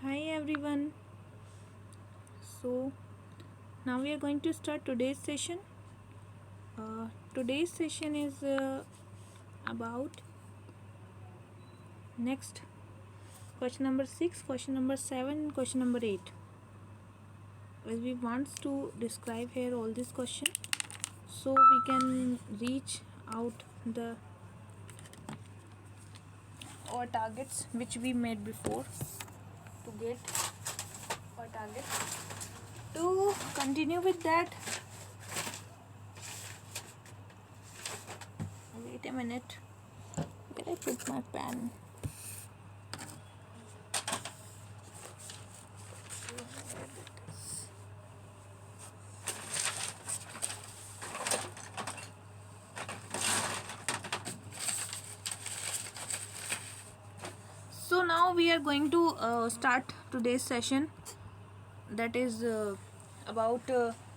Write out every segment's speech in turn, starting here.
Hi everyone. So now we are going to start today's session. Today's session is about next question number 6, question number 7, and question number 8. As we want to describe here all this question, so we can reach out the our targets which we made before to get our target. To continue with that, wait a minute. Where I put my pen? So now we are going to start today's session, that is about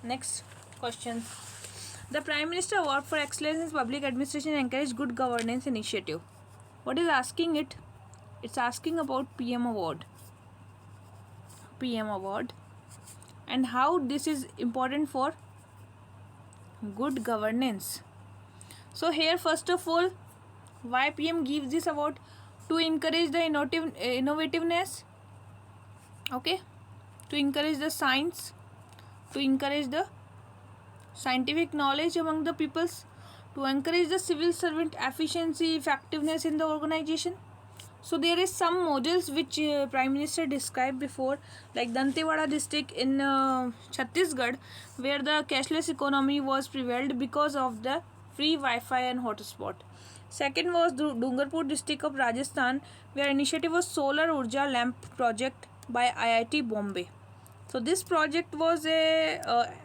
next question. The Prime Minister Award for Excellence in Public Administration encourage good governance initiative. What is asking it? It's asking about PM Award. PM Award and how this is important for good governance. So here first of all, why PM gives this award? To encourage the innovativeness, okay, to encourage the science, to encourage the scientific knowledge among the peoples, to encourage the civil servant efficiency, effectiveness in the organization. So there is some models which Prime Minister described before, like Dantewada district in Chhattisgarh, where the cashless economy was prevailed because of the free Wi-Fi and hotspot. Second was Dungarpur district of Rajasthan, where initiative was solar urja lamp project by IIT Bombay. So this project was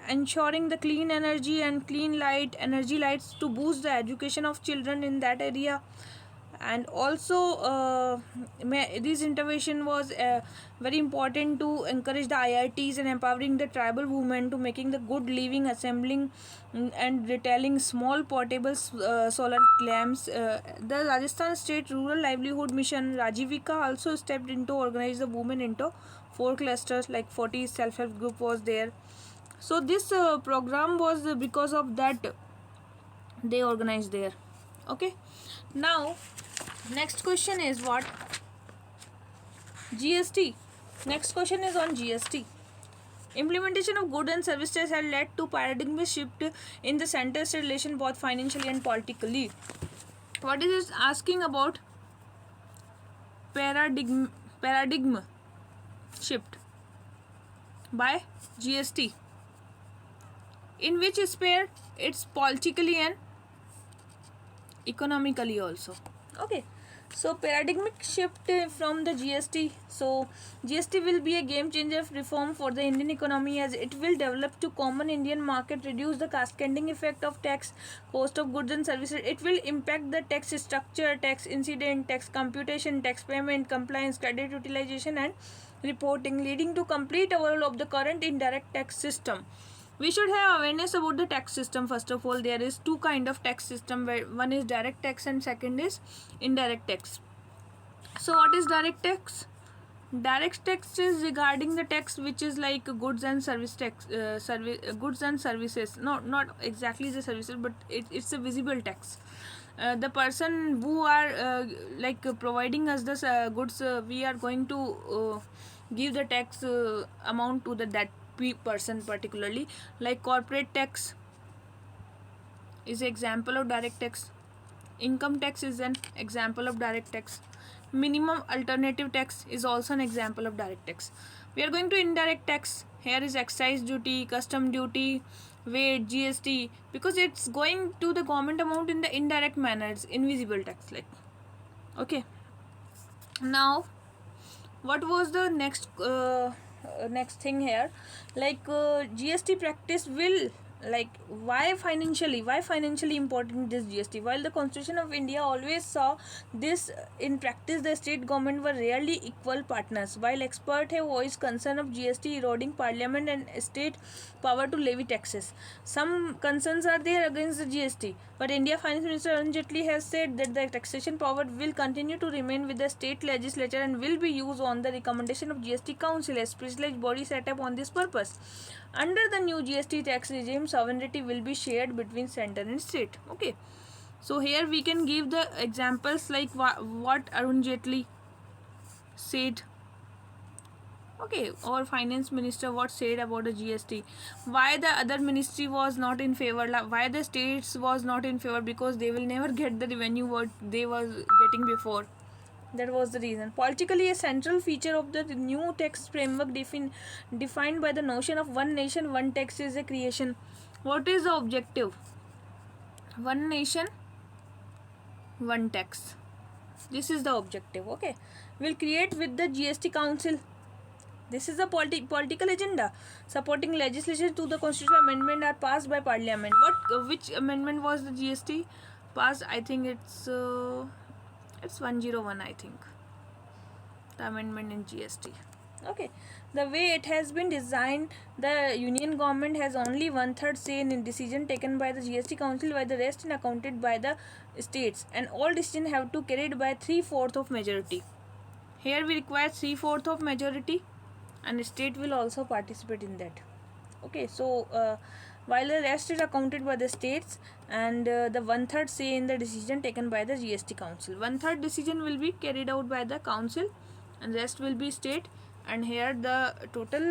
ensuring the clean energy and clean light, energy lights to boost the education of children in that area. And also this intervention was very important to encourage the IITs and empowering the tribal women to making the good living, assembling and retailing small portable solar lamps. The Rajasthan State Rural Livelihood Mission Rajivika also stepped in to organize the women into 4 clusters, like 40 self-help group was there. So this program was because of that they organized there. Okay, now next question is what? GST. Next question is on GST. Implementation of goods and services had led to paradigm shift in the center-state relation, both financially and politically. What is it asking about? Paradigm shift by GST. In which sphere? It's politically and economically also. Okay, so paradigmic shift from the GST. So GST will be a game changer reform for the Indian economy, as it will develop to common Indian market, reduce the cascading effect of tax, cost of goods and services. It will impact the tax structure, tax incident, tax computation, tax payment, compliance, credit utilization and reporting, leading to complete overhaul of the current indirect tax system. We should have awareness about the tax system. First of all, there is two kind of tax system, where one is direct tax and second is indirect tax. So what is direct tax? Direct tax is regarding the tax which is like goods and service tax, goods and services. No, not exactly the services, but it's a visible tax. The person who are providing us the goods, we are going to give the tax amount to that person particularly. Like corporate tax is an example of direct tax. Income tax is an example of direct tax. Minimum alternative tax is also an example of direct tax. We are going to indirect tax. Here is excise duty, custom duty, VAT, GST, because it's going to the government amount in the indirect manner. It's invisible tax, like. Okay, now what was the next thing here? Like GST practice will like why financially important this GST? While the Constitution of India always saw this, in practice the state government were rarely equal partners. While experts have voiced concern of GST eroding parliament and state power to levy taxes, some concerns are there against the GST, but India Finance Minister Arun Jaitley has said that the taxation power will continue to remain with the state legislature and will be used on the recommendation of GST Council, a specialized body set up on this purpose. Under the new GST tax regime, sovereignty will be shared between center and state. Okay, so here we can give the examples like what Arun Jaitley said. Okay, or finance minister what said about the GST, why the other ministry was not in favor, why the states was not in favor, because they will never get the revenue what they was getting before. That was the reason. Politically, a central feature of the new tax framework defined by the notion of one nation, one tax is a creation. What is the objective? One nation, one tax. This is the objective. Okay, we'll create with the GST Council. This is the political agenda. Supporting legislation to the constitutional amendment are passed by parliament. Which amendment was the GST passed? I think it's 101. I think the amendment in GST. Okay, the way it has been designed, the union government has only 1/3 say in decision taken by the GST Council, while the rest is accounted by the states, and all decisions have to carried by 3/4 of majority. Here we require 3/4 of majority, and state will also participate in that. Okay, so while the rest is accounted by the states, and the 1/3 say in the decision taken by the GST Council. 1/3 decision will be carried out by the council, and rest will be state. And here the total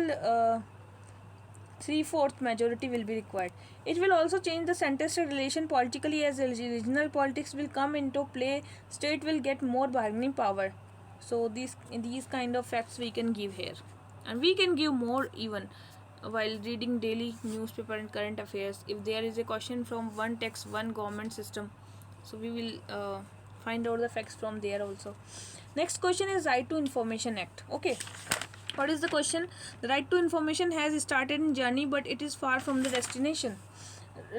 3/4 majority will be required. It will also change the center-state relation politically, as regional politics will come into play. State will get more bargaining power. So these kind of facts we can give here, and we can give more even while reading daily newspaper and current affairs. If there is a question from one tax, one government system, so we will find out the facts from there also. Next question is Right to Information Act. Okay, what is the question? The right to information has started in journey, but it is far from the destination.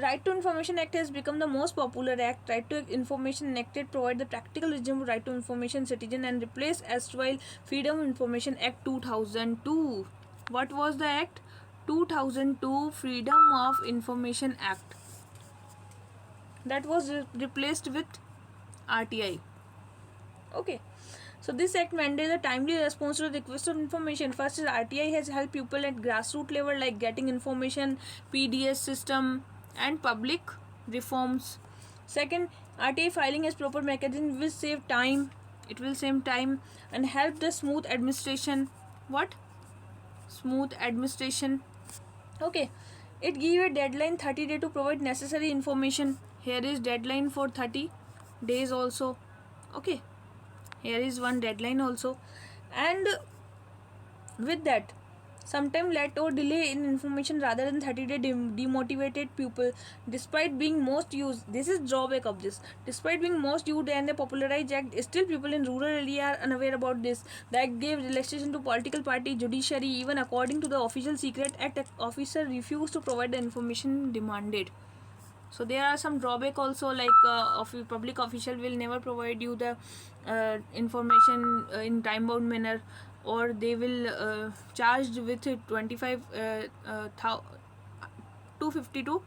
Right to Information Act has become the most popular act. Right to Information Act provide the practical regime of right to information citizen and replace erstwhile Freedom of Information Act 2002. What was the act? 2002 Freedom of Information Act. That was replaced with RTI. Okay. So this act mandates a timely response to the request of information. First is RTI has helped people at grassroots level, like getting information, PDS system, and public reforms. Second, RTI filing has proper mechanism will save time. It will save time and help the smooth administration. What? Smooth administration. Okay. It gives a deadline 30 days to provide necessary information. Here is deadline for 30 days also. Okay. Here is one deadline also, and with that, sometimes let or delay in information rather than 30 days demotivated people. Despite being most used, this is drawback of this. Despite being most used and a popularized act, still people in rural area are unaware about this. The act gave relaxation to political party, judiciary. Even according to the official secret act, officer refused to provide the information demanded. So there are some drawback also, like public official will never provide you the information in time bound manner, or they will charged with 250 to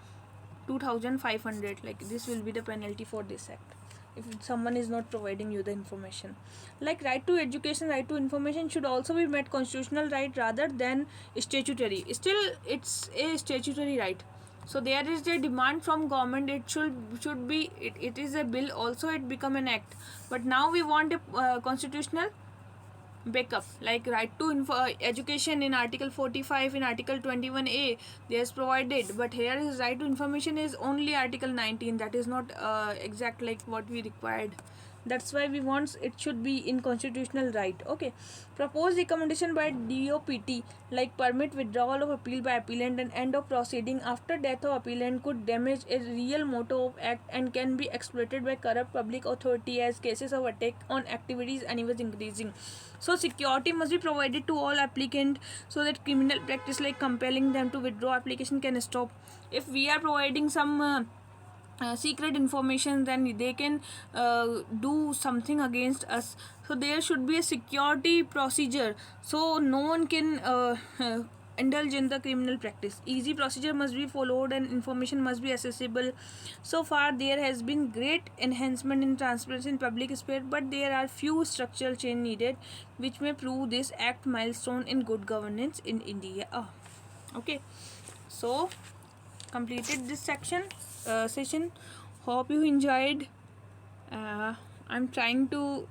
2500. Like this will be the penalty for this act if someone is not providing you the information. Like right to education, right to information should also be met constitutional right rather than statutory. Still it's a statutory right. So there is a demand from government. It should be it is a bill also, it become an act, but now we want a constitutional backup. Like right to education in article 45, in article 21A they has provided, but here is right to information is only article 19. That is not exact like what we required. That's why we want it should be in constitutional right. Okay, proposed recommendation by DOPT, like permit withdrawal of appeal by appellant and end of proceeding after death of appellant, could damage a real motto of act and can be exploited by corrupt public authority as cases of attack on activities and was increasing. So security must be provided to all applicant so that criminal practice like compelling them to withdraw application can stop. If we are providing some secret information, then they can do something against us. So there should be a security procedure so no one can indulge in the criminal practice. Easy procedure must be followed and information must be accessible. So far there has been great enhancement in transparency in public sphere, but there are few structural change needed which may prove this act milestone in good governance in India. Okay, so completed this session. Hope you enjoyed. I'm trying to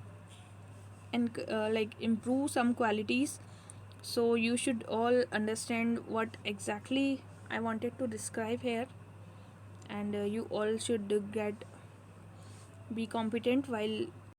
improve some qualities, so you should all understand what exactly I wanted to describe here, and you all should get be competent while